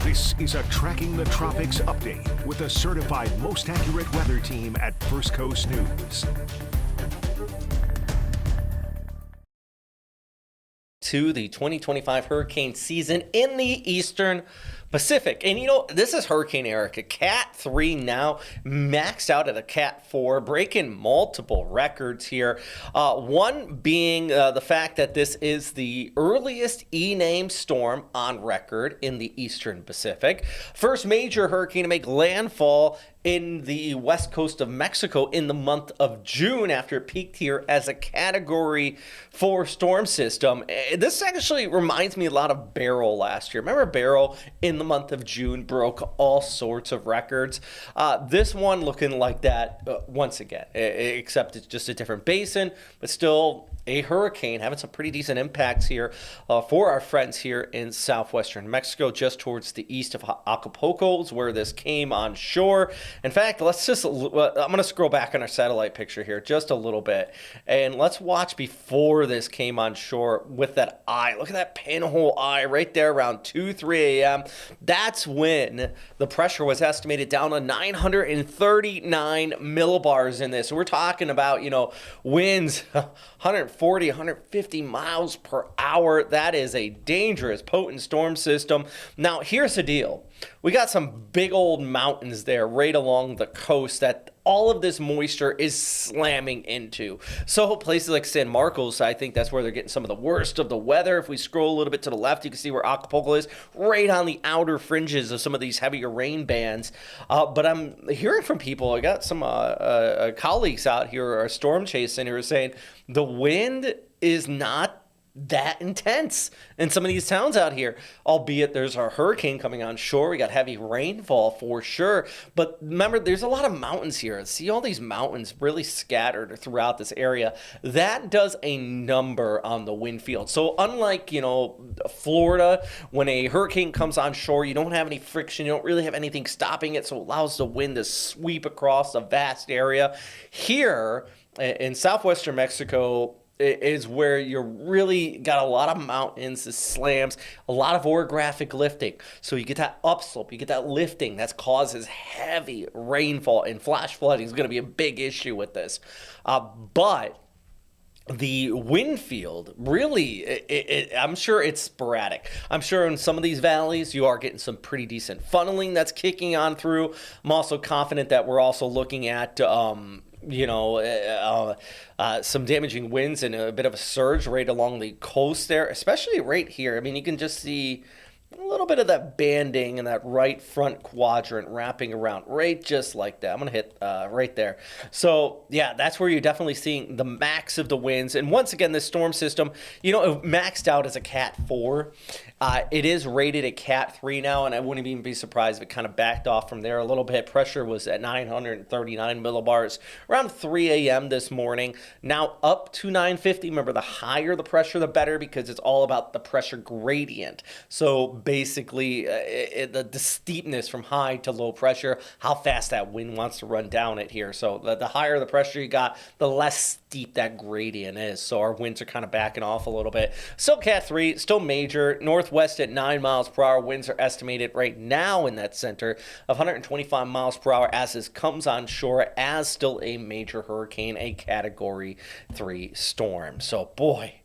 This is a Tracking the Tropics update with the certified most accurate weather team at First Coast News. To the 2025 hurricane season in the Eastern Pacific. And you know, this is Hurricane Erick, a Cat 3 now, maxed out at a Cat 4, breaking multiple records here. One being the fact that this is the earliest E-named storm on record in the Eastern Pacific. First major hurricane to make landfall in the west coast of Mexico in the month of June after it peaked here as a Category 4 storm system. This actually reminds me a lot of Beryl last year. Remember Beryl in the month of June broke all sorts of records? This one looking like that once again, except it's just a different basin, but still a hurricane having some pretty decent impacts here for our friends here in southwestern Mexico, just towards the east of Acapulco is where this came on shore. In fact, let's just, I'm going to scroll back on our satellite picture here just a little bit, and let's watch before this came on shore with that eye. Look at that pinhole eye right there around 2-3 a.m. That's when the pressure was estimated down to 939 millibars in this. So we're talking about, you know, winds 140, 150 miles per hour. That is a dangerous, potent storm system. Now, here's the deal. We got some big old mountains there right along the coast that all of this moisture is slamming into. So places like San Marcos, I think that's where they're getting some of the worst of the weather. If we scroll a little bit to the left, you can see where Acapulco is, right on the outer fringes of some of these heavier rain bands. But I'm hearing from people, I got some colleagues out here who are storm chasing who are saying the wind is not that intense in some of these towns out here, albeit there's a hurricane coming on shore. We got heavy rainfall for sure, but remember there's a lot of mountains here. See all these mountains really scattered throughout this area. That does a number on the wind field. So unlike, you know, Florida, when a hurricane comes on shore, you don't have any friction, you don't really have anything stopping it, so it allows the wind to sweep across a vast area. Here in southwestern Mexico is where you're really got a lot of mountains, the slams, a lot of orographic lifting. So you get that upslope, you get that lifting that causes heavy rainfall, and flash flooding is going to be a big issue with this. But the wind field, really, I'm sure it's sporadic. I'm sure in some of these valleys, you are getting some pretty decent funneling that's kicking on through. I'm also confident that we're also looking at some damaging winds and a bit of a surge right along the coast there, especially right here. I mean, you can just see a little bit of that banding and that right front quadrant wrapping around right just like that. I'm going to hit right there. So, yeah, that's where you're definitely seeing the max of the winds. And once again, this storm system, you know, it maxed out as a Cat 4. It is rated a Cat 3 now, and I wouldn't even be surprised if it kind of backed off from there a little bit. Pressure was at 939 millibars around 3 a.m. this morning. Now up to 950. Remember, the higher the pressure, the better, because it's all about the pressure gradient. So basically, the steepness from high to low pressure, how fast that wind wants to run down it here. So the higher the pressure you got, the less steep that gradient is. So our winds are kind of backing off a little bit. Still Cat 3, still major. Northwest at 9 miles per hour. Winds are estimated right now in that center of 125 miles per hour as this comes on shore as still a major hurricane, a Category 3 storm. So, boy,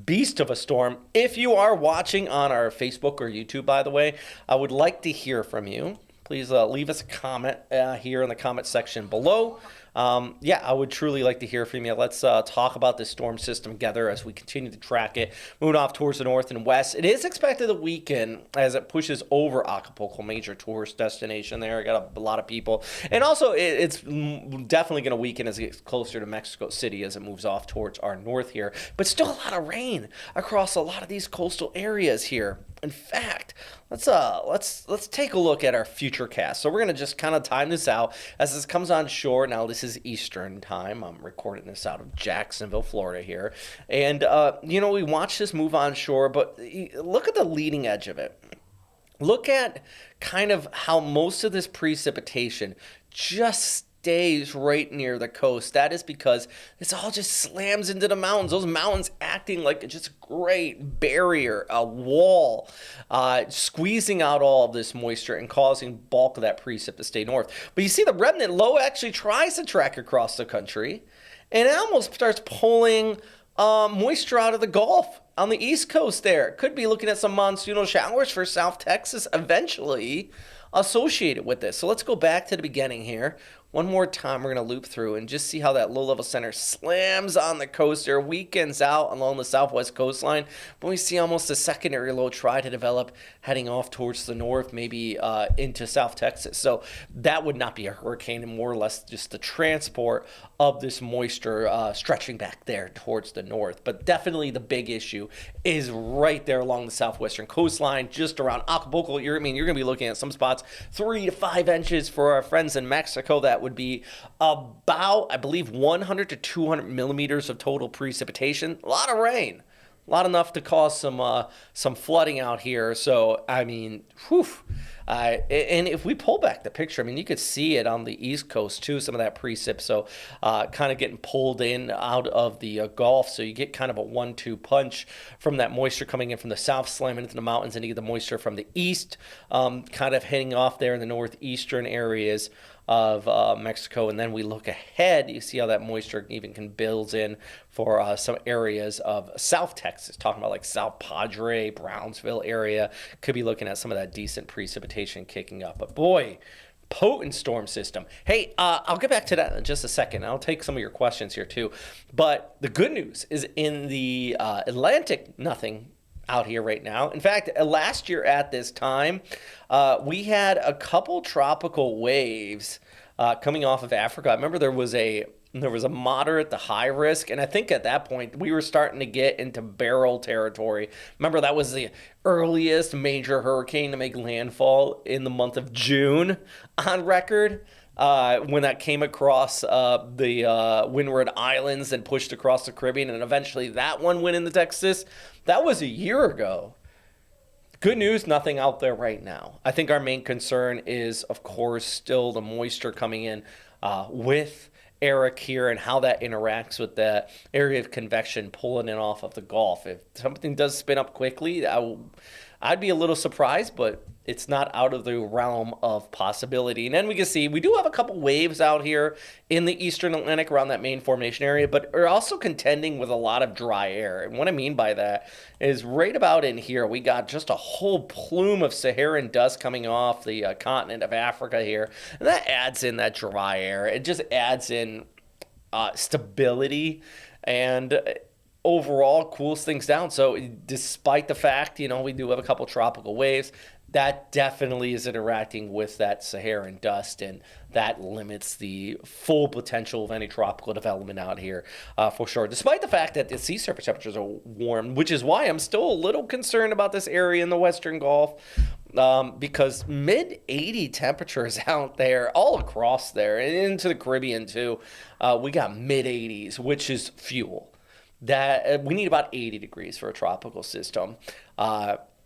beast of a storm. If you are watching on our Facebook or YouTube, by the way, I would like to hear from you. Please leave us a comment here in the comment section below. Yeah, I would truly like to hear from you. Let's talk about this storm system together as we continue to track it, moving off towards the north and west. It is expected to weaken as it pushes over Acapulco, major tourist destination there. I got a lot of people. And also, it's definitely going to weaken as it gets closer to Mexico City as it moves off towards our north here. But still a lot of rain across a lot of these coastal areas here. In fact, let's take a look at our Futurecast. So we're gonna just kind of time this out as this comes on shore. Now this is Eastern time. I'm recording this out of Jacksonville, Florida here, and we watch this move on shore. But look at the leading edge of it. Look at kind of how most of this precipitation just stays right near the coast. That is because this all just slams into the mountains. Those mountains acting like just a great barrier, a wall, squeezing out all of this moisture and causing bulk of that precip to stay north. But you see the remnant low actually tries to track across the country, and it almost starts pulling moisture out of the Gulf on the East Coast there. Could be looking at some monsoonal showers for South Texas eventually associated with this. So let's go back to the beginning here. One more time, we're going to loop through and just see how that low-level center slams on the coast there, weakens out along the southwest coastline. But we see almost a secondary low try to develop heading off towards the north, maybe into South Texas. So that would not be a hurricane, and more or less just the transport of this moisture stretching back there towards the north. But definitely the big issue is right there along the southwestern coastline, just around Acapulco. You're going to be looking at some spots 3 to 5 inches for our friends in Mexico. That would be about, I believe, 100 to 200 millimeters of total precipitation. A lot of rain. A lot enough to cause some flooding out here. So, I mean, whew. And if we pull back the picture, I mean, you could see it on the East Coast, too, some of that precip. So, kind of getting pulled in out of the Gulf. So, you get kind of a 1-2 punch from that moisture coming in from the south, slamming into the mountains, and you get the moisture from the east, kind of hitting off there in the northeastern areas of Mexico. And then we look ahead, you see how that moisture even can build in for some areas of South Texas, talking about like South Padre, Brownsville area. Could be looking at some of that decent precipitation kicking up. But boy, potent storm system. Hey, I'll get back to that in just a second. I'll take some of your questions here too. But the good news is in the Atlantic, nothing out here right now. In fact, last year at this time, we had a couple tropical waves coming off of Africa. I remember there was a moderate to high risk, and I think at that point we were starting to get into barrel territory. Remember, that was the earliest major hurricane to make landfall in the month of June on record. When that came across the Windward Islands and pushed across the Caribbean, and eventually that one went into Texas. That was a year ago. Good news, nothing out there right now. I think our main concern is, of course, still the moisture coming in with Erick here and how that interacts with the area of convection pulling in off of the Gulf. If something does spin up quickly, I'd be a little surprised, but it's not out of the realm of possibility. And then we can see we do have a couple waves out here in the eastern Atlantic around that main formation area, but we're also contending with a lot of dry air. And what I mean by that is right about in here, we got just a whole plume of Saharan dust coming off the continent of Africa here. And that adds in that dry air. It just adds in stability and overall cools things down. So despite the fact, we do have a couple tropical waves, that definitely is interacting with that Saharan dust, and that limits the full potential of any tropical development out here for sure. Despite the fact that the sea surface temperatures are warm, which is why I'm still a little concerned about this area in the Western Gulf, because mid-80 temperatures out there, all across there, and into the Caribbean too. We got mid-80s, which is fuel. That we need about 80 degrees for a tropical system.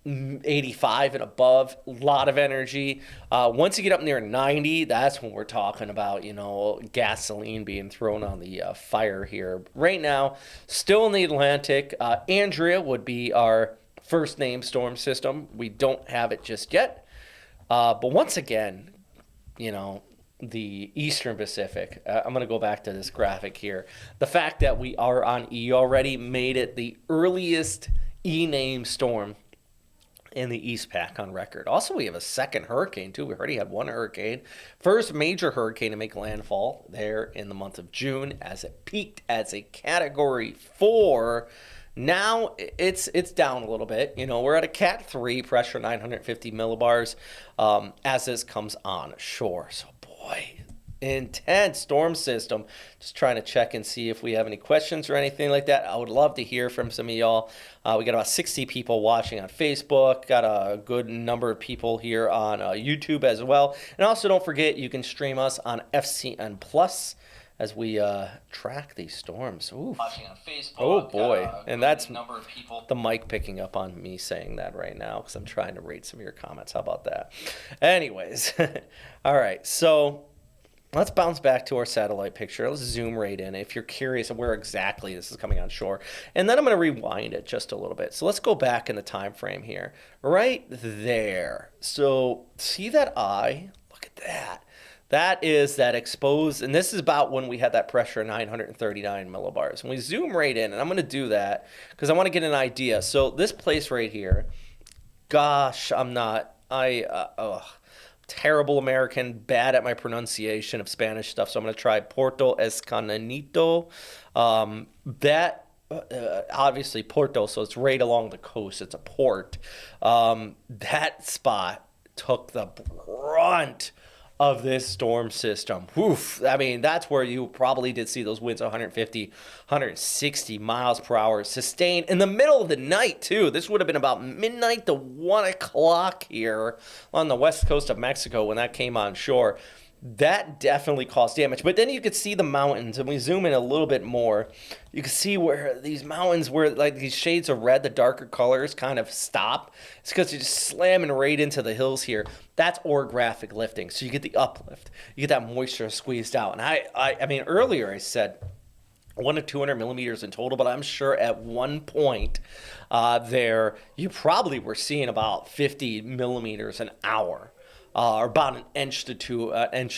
85 and above, a lot of energy. Once you get up near 90, that's when we're talking about, gasoline being thrown on the fire here. Right now, still in the Atlantic, Andrea would be our first name storm system. We don't have it just yet. But once again, the Eastern Pacific, I'm going to go back to this graphic here. The fact that we are on E already made it the earliest E name storm in the East Pack on record. Also, we have a second hurricane, too. We already had one hurricane. First major hurricane to make landfall there in the month of June as it peaked as a Category 4. Now it's down a little bit. You know, we're at a Cat 3, pressure 950 millibars as this comes on shore. So, boy, intense storm system. Just trying to check and see if we have any questions or anything like that. I would love to hear from some of y'all. We got about 60 people watching on Facebook. Got a good number of people here on YouTube as well. And also, don't forget, you can stream us on FCN Plus as we track these storms. Ooh. Watching on Facebook. Oh, boy. And that's number of people. the mic picking up on me saying that right now because I'm trying to read some of your comments. How about that? Anyways. All right. So let's bounce back to our satellite picture. Let's zoom right in if you're curious of where exactly this is coming on shore. And then I'm going to rewind it just a little bit. So let's go back in the time frame here. Right there. So see that eye? Look at that. That is that exposed, and this is about when we had that pressure of 939 millibars. And we zoom right in, and I'm going to do that because I want to get an idea. So this place right here, gosh, terrible American, bad at my pronunciation of Spanish stuff. So I'm going to try Puerto Escondido. Obviously Porto, so it's right along the coast. It's a port. That spot took the brunt of this storm system. Oof. I mean, that's where you probably did see those winds 150, 160 miles per hour sustained in the middle of the night, too. This would have been about midnight to 1 o'clock here on the west coast of Mexico when that came on shore. That definitely caused damage. But then you could see the mountains, and we zoom in a little bit more. You can see where these mountains, where like these shades of red, the darker colors kind of stop. It's because you're just slamming right into the hills here. That's orographic lifting. So you get the uplift. You get that moisture squeezed out. And I mean, earlier I said 1 to 200 millimeters in total, but I'm sure at one point there, you probably were seeing about 50 millimeters an hour. Or about an inch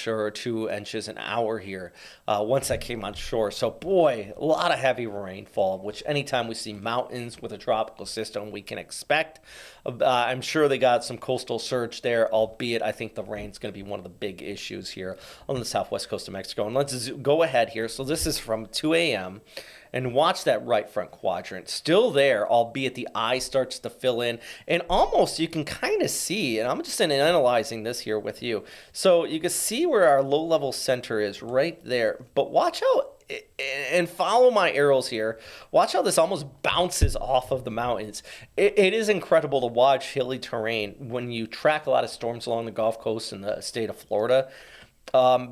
or 2 inches an hour here once that came on shore. So, boy, a lot of heavy rainfall, which anytime we see mountains with a tropical system, we can expect. I'm sure they got some coastal surge there, albeit I think the rain's going to be one of the big issues here on the southwest coast of Mexico. And let's go ahead here. So this is from 2 a.m., and watch that right front quadrant. Still there, albeit the eye starts to fill in. And almost you can kind of see, and I'm just analyzing this here with you. So you can see where our low-level center is right there. But watch how, and follow my arrows here, watch how this almost bounces off of the mountains. It is incredible to watch hilly terrain when you track a lot of storms along the Gulf Coast in the state of Florida.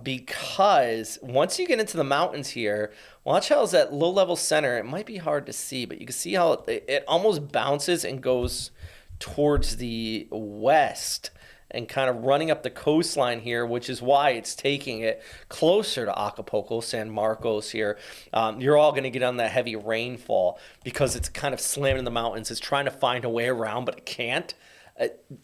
Because once you get into the mountains here, watch how it's that low-level center. It might be hard to see, but you can see how it almost bounces and goes towards the west and kind of running up the coastline here, which is why it's taking it closer to Acapulco, San Marcos here. You're all going to get on that heavy rainfall because it's kind of slamming the mountains. It's trying to find a way around, but it can't.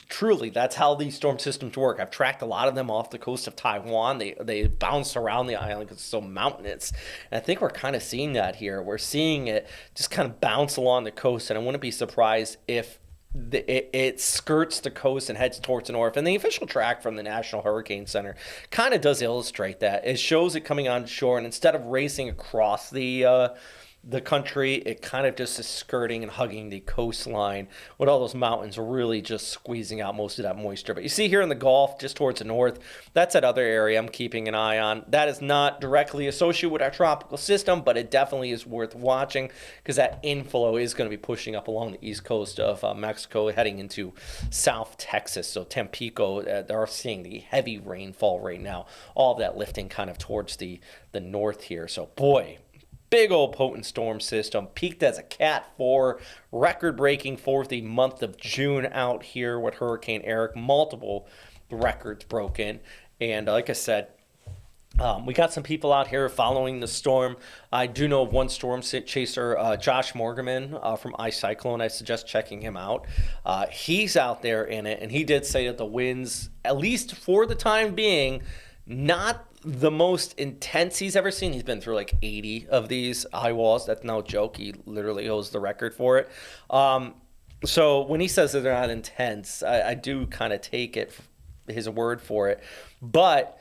Truly, that's how these storm systems work. I've tracked a lot of them off the coast of Taiwan. They bounce around the island because it's so mountainous. And I think we're kind of seeing that here. We're seeing it just kind of bounce along the coast, and I wouldn't be surprised if it skirts the coast and heads towards the north. And the official track from the National Hurricane Center kind of does illustrate that. It shows it coming on shore, and instead of racing across the country, it kind of just is skirting and hugging the coastline with all those mountains really just squeezing out most of that moisture. But you see here in the Gulf, just towards the north, that's that other area I'm keeping an eye on. That is not directly associated with our tropical system, but it definitely is worth watching because that inflow is going to be pushing up along the east coast of Mexico, heading into South Texas. So Tampico, they're seeing the heavy rainfall right now. All of that lifting kind of towards the north here. So, boy, big old potent storm system, peaked as a Cat 4, record-breaking for the month of June out here with Hurricane Erick. Multiple records broken. And like I said, we got some people out here following the storm. I do know of one storm chaser, Josh Morgerman from iCyclone. I suggest checking him out. He's out there in it, and he did say that the winds, at least for the time being, not the most intense he's ever seen. He's been through like 80 of these high walls. That's no joke. He literally holds the record for it. So when he says that they're not intense, I do kind of take his word for it. But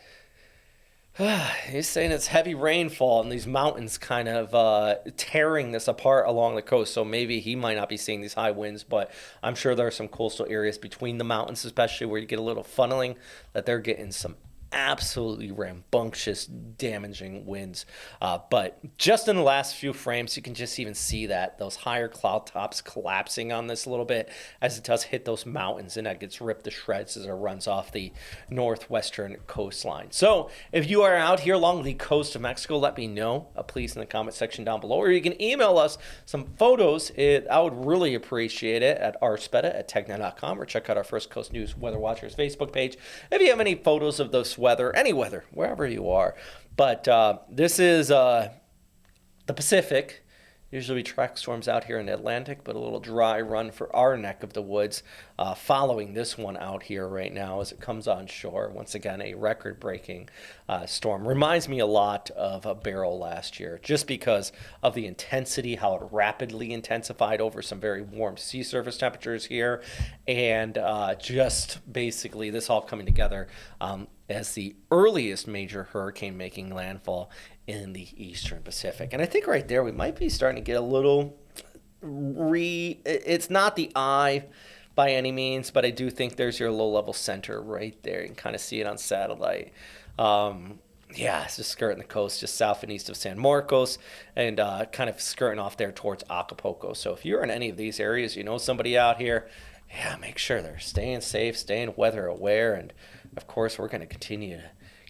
he's saying it's heavy rainfall and these mountains kind of tearing this apart along the coast. So maybe he might not be seeing these high winds, but I'm sure there are some coastal areas between the mountains, especially where you get a little funneling, that they're getting some absolutely rambunctious, damaging winds. But just in the last few frames, you can just even see that those higher cloud tops collapsing on this a little bit as it does hit those mountains, and that gets ripped to shreds as it runs off the northwestern coastline. So if you are out here along the coast of Mexico, let me know, please, in the comment section down below, or you can email us some photos. I would really appreciate it at rspeta@technet.com, or check out our First Coast News Weather Watchers Facebook page if you have any photos of those weather, any weather, wherever you are. But this is the Pacific. Usually we track storms out here in the Atlantic, but a little dry run for our neck of the woods following this one out here right now as it comes on shore. Once again, a record-breaking storm. Reminds me a lot of a Beryl last year, just because of the intensity, how it rapidly intensified over some very warm sea surface temperatures here, and just basically this all coming together as the earliest major hurricane making landfall in the Eastern Pacific. And I think right there we might be starting to get a little it's not the eye by any means, but I do think there's your low-level center right there. You can kind of see it on satellite. Yeah, it's just skirting the coast just south and east of San Marcos, and kind of skirting off there towards Acapulco. So if you're in any of these areas, you know somebody out here, yeah, make sure they're staying safe, staying weather aware, and of course we're going to continue to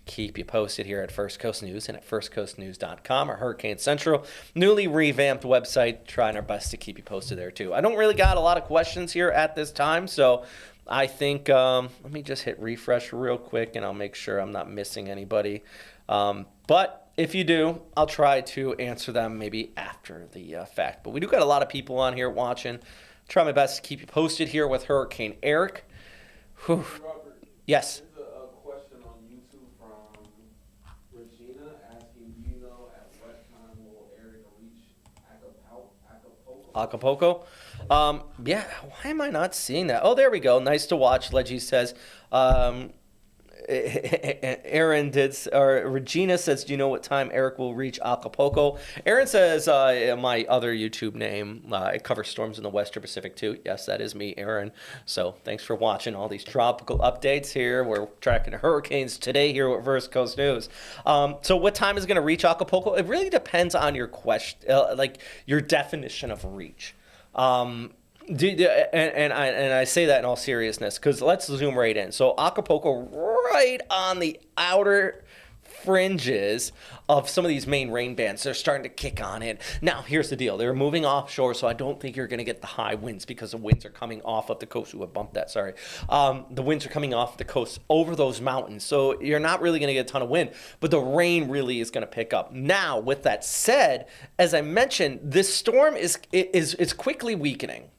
keep you posted here at First Coast News and at firstcoastnews.com, our Hurricane Central newly revamped website. Trying our best to keep you posted there too. I don't really got a lot of questions here at this time, so I think let me just hit refresh real quick and I'll make sure I'm not missing anybody. But if you do, I'll try to answer them maybe after the fact. But we do got a lot of people on here watching. Try my best to keep you posted here with Hurricane Erick. Whew. Robert, Yes. there's a question on YouTube from Regina asking, do you know at what time will Erick reach Acapulco? Acapulco. Yeah, why am I not seeing that? Oh, there we go. Nice to watch, Leggy says. Aaron did, or Regina says, do you know what time Erick will reach Acapulco? Aaron says, my other YouTube name, it covers storms in the Western Pacific too. Yes, that is me, Aaron. So thanks for watching all these tropical updates here. We're tracking hurricanes today here with First Coast News. So what time is going to reach Acapulco? It really depends on your question, like your definition of reach. And I say that in all seriousness, because let's zoom right in. So Acapulco, right on the outer fringes of some of these main rain bands, they're starting to kick on in. Now, here's the deal. They're moving offshore, so I don't think you're going to get the high winds because the winds are coming off of the coast. Ooh, I bumped that, sorry. The winds are coming off the coast over those mountains, so you're not really going to get a ton of wind, but the rain really is going to pick up. Now, with that said, as I mentioned, this storm is quickly weakening.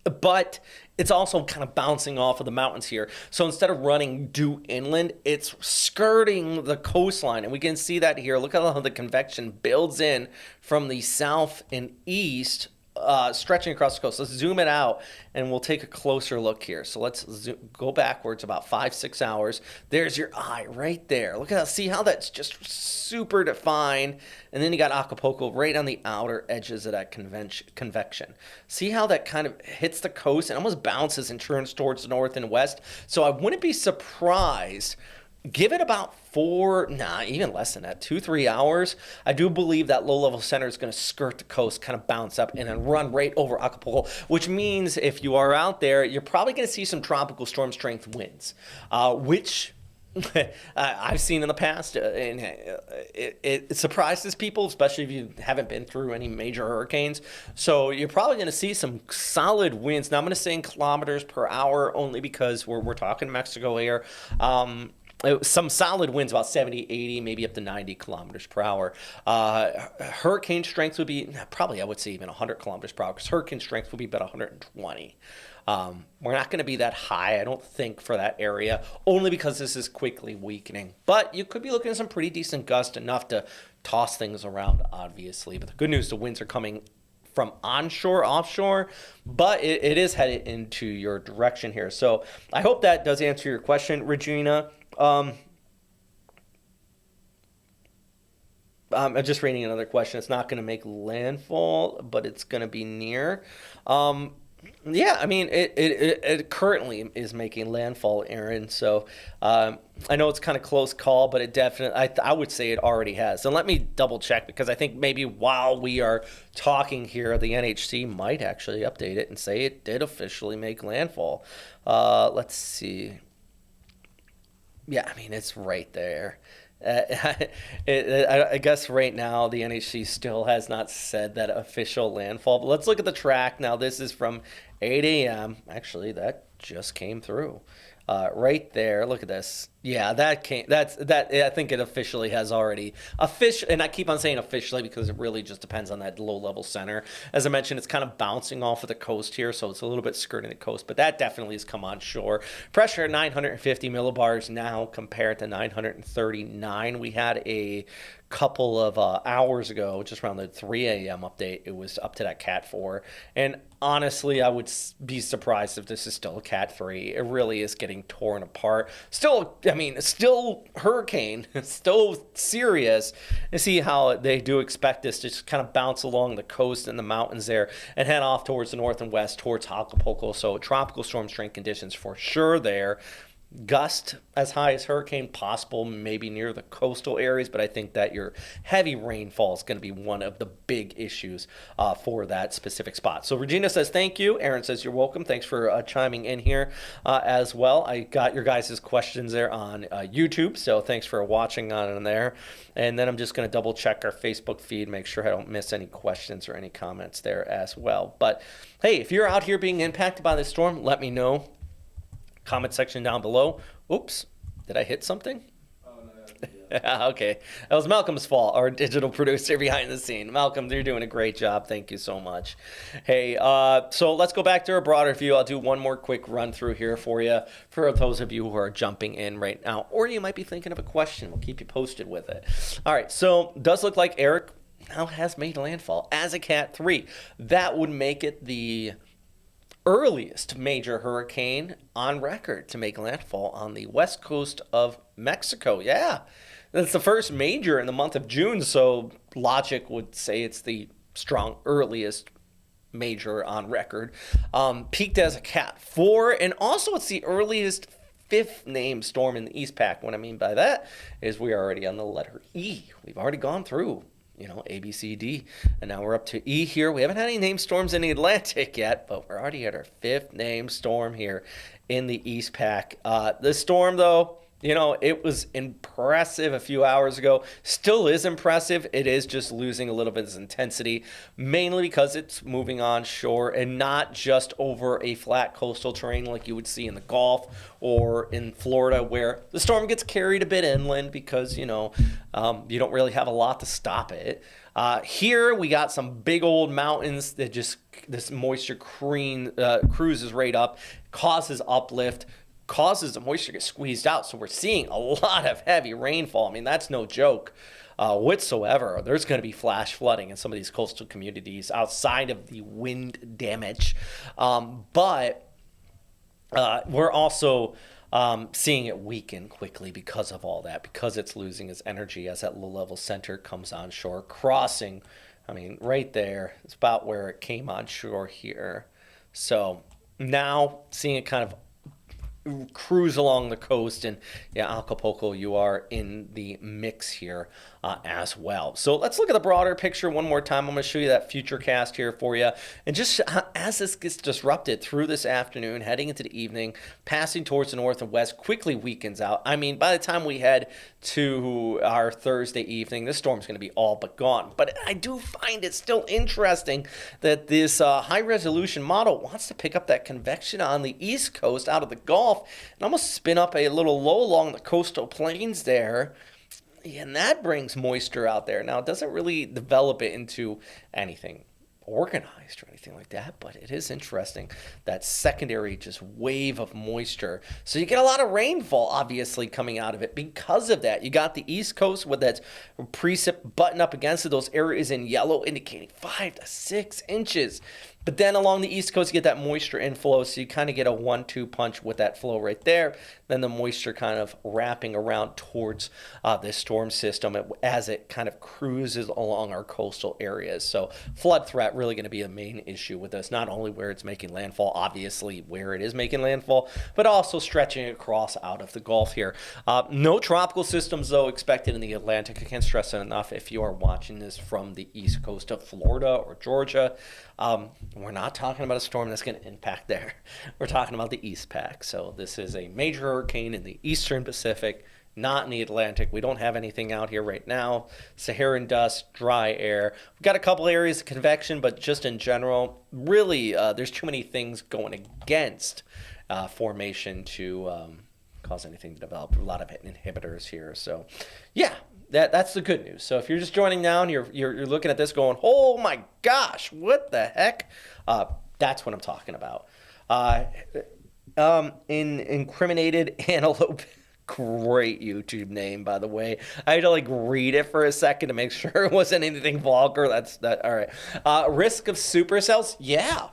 But it's also kind of bouncing off of the mountains here. So instead of running due inland, it's skirting the coastline. And we can see that here. Look at how the convection builds in from the south and east, stretching across the coast. Let's zoom it out and we'll take a closer look here. So let's go backwards about 5-6 hours. There's your eye right there. Look at that. See how that's just super defined. And then you got Acapulco right on the outer edges of that convection. See how that kind of hits the coast and almost bounces and turns towards the north and west. So I wouldn't be surprised. Give it about even less than that, 2-3 hours. I do believe that low-level center is going to skirt the coast, kind of bounce up, and then run right over Acapulco, which means if you are out there, you're probably going to see some tropical storm strength winds, which I've seen in the past, and it surprises people, especially if you haven't been through any major hurricanes. So you're probably going to see some solid winds. Now I'm going to say in kilometers per hour only because we're talking Mexico here. Some solid winds, about 70, 80, maybe up to 90 kilometers per hour. Hurricane strength would be probably, I would say, even 100 kilometers per hour, because hurricane strength would be about 120. We're not going to be that high, I don't think, for that area, only because this is quickly weakening. But you could be looking at some pretty decent gusts, enough to toss things around, obviously. But the good news, the winds are coming from onshore, offshore, but it is headed into your direction here. So I hope that does answer your question, Regina. I'm just reading another question. It's not going to make landfall, but it's going to be near. Yeah, I mean, it currently is making landfall, Aaron. So I know it's kind of close call, but it definitely, I would say it already has. And let me double check, because I think maybe while we are talking here, the NHC might actually update it and say it did officially make landfall. Let's see. Yeah, I mean, it's right there. I guess right now the NHC still has not said that official landfall. But let's look at the track now. This is from 8 a.m. Actually, that just came through. Right there. Look at this. Yeah, that came. That. I think it officially has already and I keep on saying officially because it really just depends on that low level center. As I mentioned, it's kind of bouncing off of the coast here, so it's a little bit skirting the coast. But that definitely has come on shore. Pressure at 950 millibars now compared to 939. We had a couple of hours ago, just around the 3 a.m. update, it was up to that Cat 4. And honestly, I would be surprised if this is still a Cat 3. It really is getting torn apart. Still hurricane, still serious. And see how they do expect this to just kind of bounce along the coast and the mountains there and head off towards the north and west towards Acapulco. So tropical storm strength conditions for sure there. Gust as high as hurricane possible, maybe near the coastal areas, but I think that your heavy rainfall is going to be one of the big issues for that specific spot. So Regina says thank you. Aaron says you're welcome. Thanks for chiming in here as well. I got your guys' questions there on YouTube, so thanks for watching on there. And then I'm just going to double check our Facebook feed, make sure I don't miss any questions or any comments there as well. But hey, if you're out here being impacted by this storm, let me know. Comment section down below. Oops, did I hit something? Oh, no, yeah. Okay, that was Malcolm's fault, our digital producer behind the scene. Malcolm, you're doing a great job. Thank you so much. Hey, so let's go back to a broader view. I'll do one more quick run through here for you, for those of you who are jumping in right now, or you might be thinking of a question. We'll keep you posted with it. All right, so does look like Erick now has made landfall as a Cat 3. That would make it the earliest major hurricane on record to make landfall on the west coast of Mexico. Yeah, that's the first major in the month of June, so logic would say it's the strong earliest major on record. Peaked as a Cat 4, and also it's the earliest fifth named storm in the East Pac. What I mean by that is we are already on the letter E. We've already gone through A, B, C, D, and now we're up to E here. We haven't had any named storms in the Atlantic yet, but we're already at our fifth named storm here in the East Pac. This storm, though, it was impressive a few hours ago. Still is impressive. It is just losing a little bit of its intensity, mainly because it's moving onshore and not just over a flat coastal terrain like you would see in the Gulf or in Florida, where the storm gets carried a bit inland because, you don't really have a lot to stop it. Here we got some big old mountains that this moisture cruises right up, causes uplift, causes the moisture to get squeezed out. So we're seeing a lot of heavy rainfall. I mean, that's no joke whatsoever. There's going to be flash flooding in some of these coastal communities outside of the wind damage. But we're also seeing it weaken quickly because of all that, because it's losing its energy as that low-level center comes on shore, crossing. I mean, right there, it's about where it came on shore here. So now seeing it kind of cruise along the coast, and Acapulco, you are in the mix here as well. So let's look at the broader picture one more time. I'm going to show you that Futurecast here for you, and just as this gets disrupted through this afternoon, heading into the evening, passing towards the north and west, quickly weakens out. I mean, by the time we head to our Thursday evening, this storm's going to be all but gone. But I do find it still interesting that this high-resolution model wants to pick up that convection on the east coast out of the Gulf and almost spin up a little low along the coastal plains there. And that brings moisture out there. Now, it doesn't really develop it into anything organized or anything like that, but it is interesting, that secondary just wave of moisture. So you get a lot of rainfall, obviously, coming out of it because of that. You got the East Coast with that precip button up against it, those areas in yellow indicating 5 to 6 inches. But then along the East Coast, you get that moisture inflow, so you kind of get a 1-2 punch with that flow right there. Then the moisture kind of wrapping around towards this storm system as it kind of cruises along our coastal areas. So flood threat really going to be a main issue with this, not only where it's making landfall, obviously where it is making landfall, but also stretching across out of the Gulf here. No tropical systems, though, expected in the Atlantic. I can't stress it enough if you are watching this from the East Coast of Florida or Georgia. We're not talking about a storm that's going to impact there. We're talking about the East Pac. So this is a major hurricane in the Eastern Pacific, not in the Atlantic. We don't have anything out here right now. Saharan dust, dry air. We've got a couple areas of convection, but just in general, really, there's too many things going against formation to cause anything to develop. A lot of inhibitors here. So, yeah. That's the good news. So if you're just joining now and you're looking at this going, oh my gosh, what the heck? That's what I'm talking about. Incriminated antelope. Great YouTube name, by the way. I had to read it for a second to make sure it wasn't anything vulgar. That's that. All right. Risk of supercells. Yeah.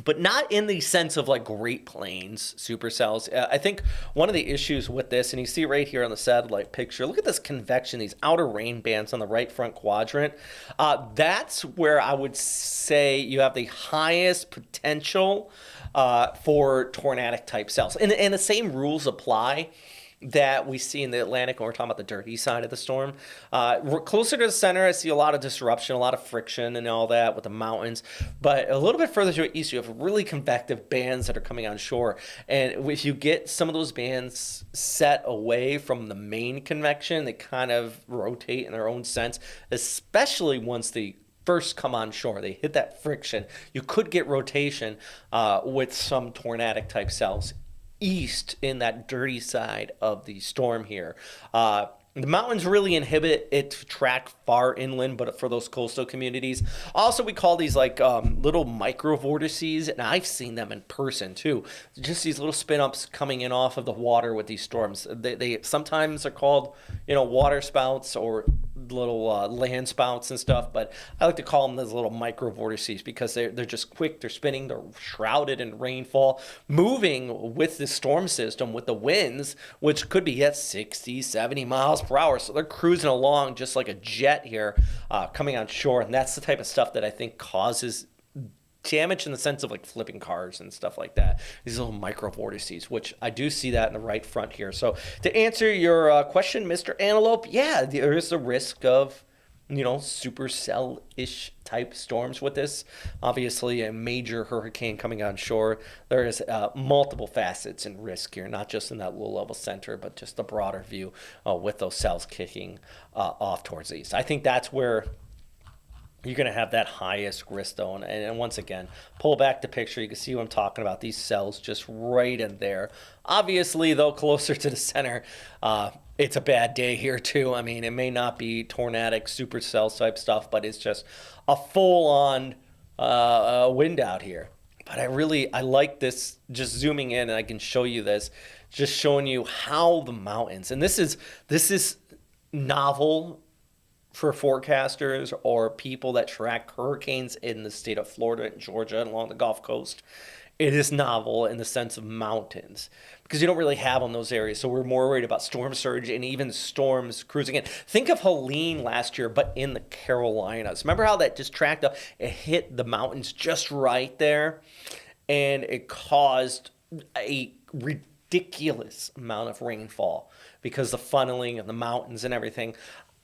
But not in the sense of Great Plains supercells. I think one of the issues with this, and you see right here on the satellite picture, look at this convection, these outer rain bands on the right front quadrant. That's where I would say you have the highest potential for tornadic type cells. And the same rules apply that we see in the Atlantic when we're talking about the dirty side of the storm. Closer to the center, I see a lot of disruption, a lot of friction and all that with the mountains. But a little bit further to the east, you have really convective bands that are coming on shore. And if you get some of those bands set away from the main convection, they kind of rotate in their own sense, especially once they first come on shore. They hit that friction. You could get rotation with some tornadic type cells east in that dirty side of the storm here. The mountains really inhibit it to track far inland, but for those coastal communities. Also, we call these little micro vortices, and I've seen them in person too. Just these little spin-ups coming in off of the water with these storms. They sometimes are called, water spouts or little land spouts and stuff, but I like to call them those little micro vortices because they're just quick, they're spinning, they're shrouded in rainfall, moving with the storm system with the winds, which could be at 60, 70 miles per hour. So they're cruising along just like a jet here, coming on shore, and that's the type of stuff that I think causes damage in the sense of flipping cars and stuff like that. These little micro vortices, which I do see that in the right front here. So to answer your question, Mr. Antelope, yeah, there is a risk of, supercell-ish type storms with this. Obviously, a major hurricane coming on shore. There is multiple facets and risk here, not just in that low-level center, but just the broader view with those cells kicking off towards the east. I think that's where you're going to have that highest risk, though. And once again, pull back the picture. You can see what I'm talking about. These cells just right in there. Obviously, though, closer to the center, it's a bad day here, too. I mean, it may not be tornadic supercell type stuff, but it's just a full-on wind out here. But I like this, just zooming in, and I can show you this, just showing you how the mountains, and this is novel for forecasters or people that track hurricanes in the state of Florida and Georgia and along the Gulf Coast. It is novel in the sense of mountains because you don't really have on those areas. So we're more worried about storm surge and even storms cruising in. Think of Helene last year, but in the Carolinas. Remember how that just tracked up? It hit the mountains just right there, and it caused a ridiculous amount of rainfall because the funneling of the mountains and everything.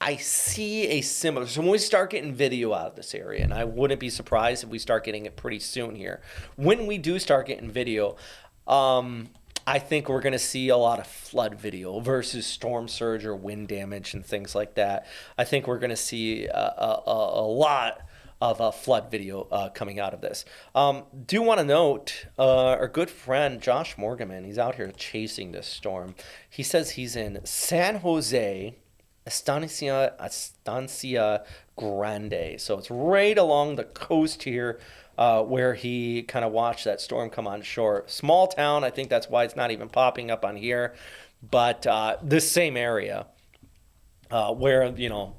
I see a similar, so when we start getting video out of this area, and I wouldn't be surprised if we start getting it pretty soon here. When we do start getting video, I think we're going to see a lot of flood video versus storm surge or wind damage and things like that. I think we're going to see a lot of flood video coming out of this. Do want to note our good friend Josh Morgan, he's out here chasing this storm. He says he's in San Jose, Estancia Grande. So it's right along the coast here, where he kind of watched that storm come on shore. Small town. I think that's why it's not even popping up on here. But this same area. Where,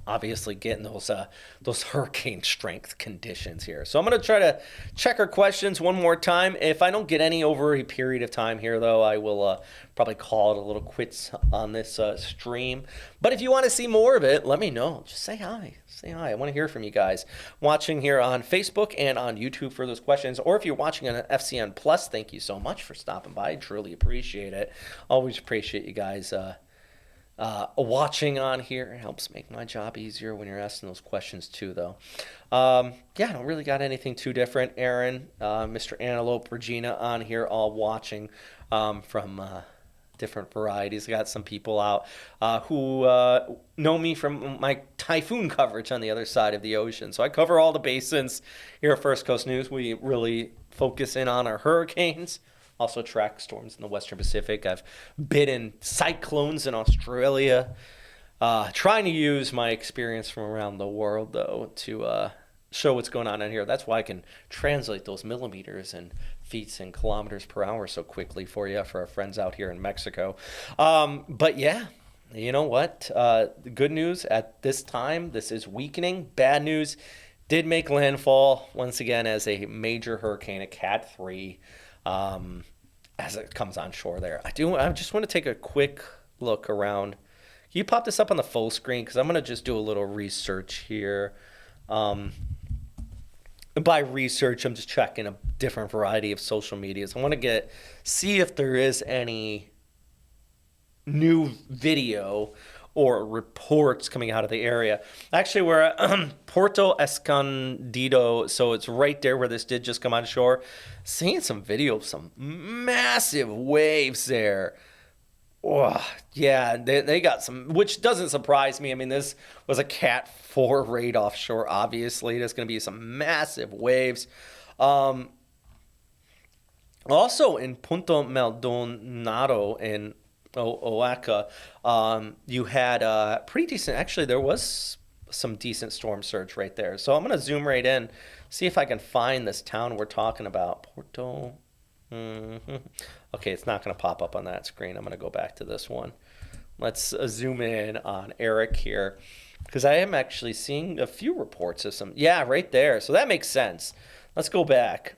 obviously getting those hurricane strength conditions here. So I'm going to try to check our questions one more time. If I don't get any over a period of time here, though, I will probably call it a little quits on this stream. But if you want to see more of it, let me know. Just say hi. Say hi. I want to hear from you guys watching here on Facebook and on YouTube for those questions. Or if you're watching on FCN Plus, thank you so much for stopping by. I truly appreciate it. Always appreciate you guys watching on here. It helps make my job easier when you're asking those questions too, though. I don't really got anything too different. Aaron, Mr. Antelope, Regina on here, all watching from different varieties. I got some people out who know me from my typhoon coverage on the other side of the ocean. So I cover all the basins here at First Coast News. We really focus in on our hurricanes. Also track storms in the Western Pacific. I've been in cyclones in Australia. Trying to use my experience from around the world, though, to show what's going on in here. That's why I can translate those millimeters and feet and kilometers per hour so quickly for you, for our friends out here in Mexico. But yeah, you know what? The good news at this time, this is weakening. Bad news, did make landfall once again as a major hurricane, a Cat 3. As it comes on shore there. I just want to take a quick look around. Can you pop this up on the full screen? Because I'm going to just do a little research here. By research, I'm just checking a different variety of social medias. I want to see if there is any new video or reports coming out of the area. Actually, we're at Puerto Escondido, so it's right there where this did just come on shore. Seeing some video of some massive waves there. Oh, yeah, they got some, which doesn't surprise me. I mean, this was a Cat 4 right offshore, obviously. There's going to be some massive waves. Also in Punta Maldonado in Oaxaca, you had pretty decent, actually there was some decent storm surge right there. So I'm going to zoom right in, see if I can find this town we're talking about. Porto. Okay, it's not going to pop up on that screen. I'm going to go back to this one. Let's zoom in on Erick here, because I am actually seeing a few reports of some, yeah, right there. So that makes sense. Let's go back.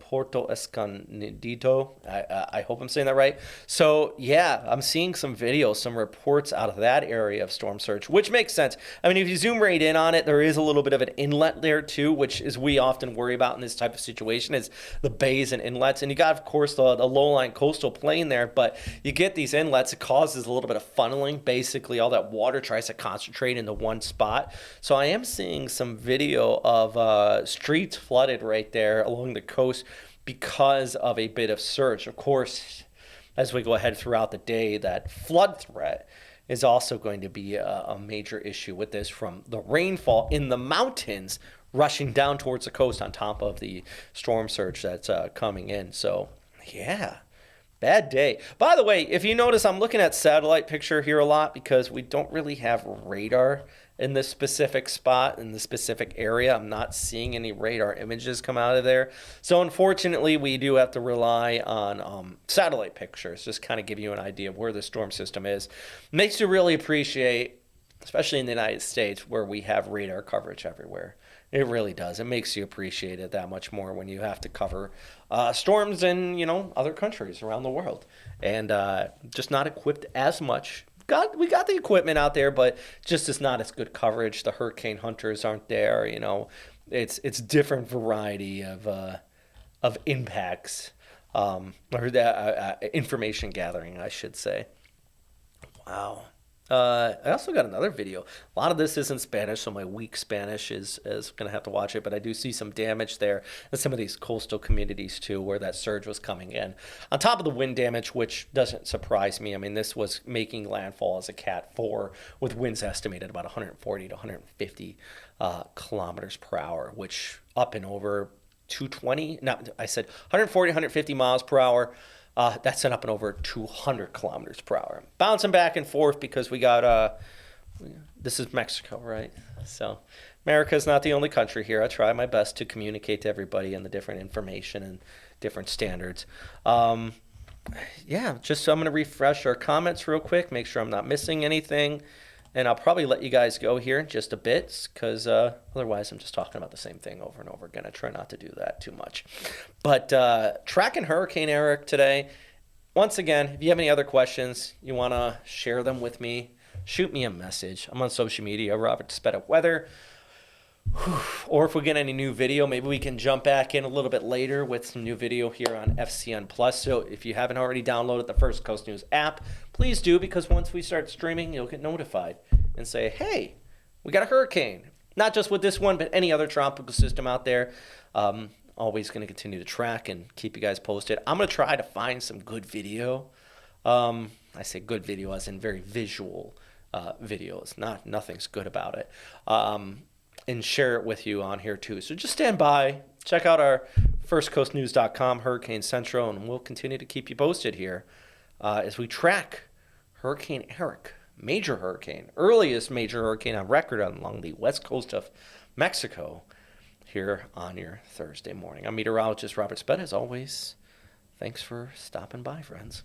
Puerto Escondido. I hope I'm saying that right. So yeah, I'm seeing some videos, some reports out of that area of storm surge, which makes sense. I mean, if you zoom right in on it, there is a little bit of an inlet there too, which is we often worry about in this type of situation, is the bays and inlets. And you got, of course, the low-lying coastal plain there, but you get these inlets, it causes a little bit of funneling. Basically, all that water tries to concentrate into one spot. So I am seeing some video of streets flooded right there along the coast because of a bit of surge. Of course, as we go ahead throughout the day, that flood threat is also going to be a major issue with this, from the rainfall in the mountains rushing down towards the coast on top of the storm surge that's coming in. So yeah, bad day. By the way, if you notice, I'm looking at satellite picture here a lot because we don't really have radar in this specific spot, in the specific area. I'm not seeing any radar images come out of there. So unfortunately, we do have to rely on satellite pictures, just kind of give you an idea of where the storm system is. Makes you really appreciate, especially in the United States, where we have radar coverage everywhere. It really does. It makes you appreciate it that much more when you have to cover storms in, other countries around the world. And just not equipped as much. We got the equipment out there, but just it's not as good coverage. The hurricane hunters aren't there. It's different variety of impacts, or information gathering, I should say. Wow. I also got another video. A lot of this is in Spanish, so my weak Spanish is going to have to watch it, but I do see some damage there in some of these coastal communities too, where that surge was coming in. On top of the wind damage, which doesn't surprise me. I mean, this was making landfall as a Cat 4 with winds estimated about 140 to 150 kilometers per hour, which up and over 220. No, I said 140, 150 miles per hour. That's set up in over 200 kilometers per hour. Bouncing back and forth because we got, this is Mexico, right? So America's not the only country here. I try my best to communicate to everybody and the different information and different standards. Yeah, just so I'm going to refresh our comments real quick, make sure I'm not missing anything. And I'll probably let you guys go here in just a bit because otherwise I'm just talking about the same thing over and over again. I try not to do that too much. But tracking Hurricane Erick today. Once again, if you have any other questions, you want to share them with me, shoot me a message. I'm on social media, Robert Speta Weather. Or if we get any new video, maybe we can jump back in a little bit later with some new video here on FCN Plus. So if you haven't already downloaded the First Coast News app, please do, because once we start streaming, you'll get notified and say, hey, we got a hurricane. Not just with this one, but any other tropical system out there. Always going to continue to track and keep you guys posted. I'm going to try to find some good video. I say good video as in very visual videos. Nothing's good about it. And share it with you on here too. So just stand by, check out our firstcoastnews.com Hurricane Central, and we'll continue to keep you posted here as we track Hurricane Erick, major hurricane, earliest major hurricane on record along the west coast of Mexico here on your Thursday morning. I'm meteorologist Robert Spett. As always, thanks for stopping by, friends.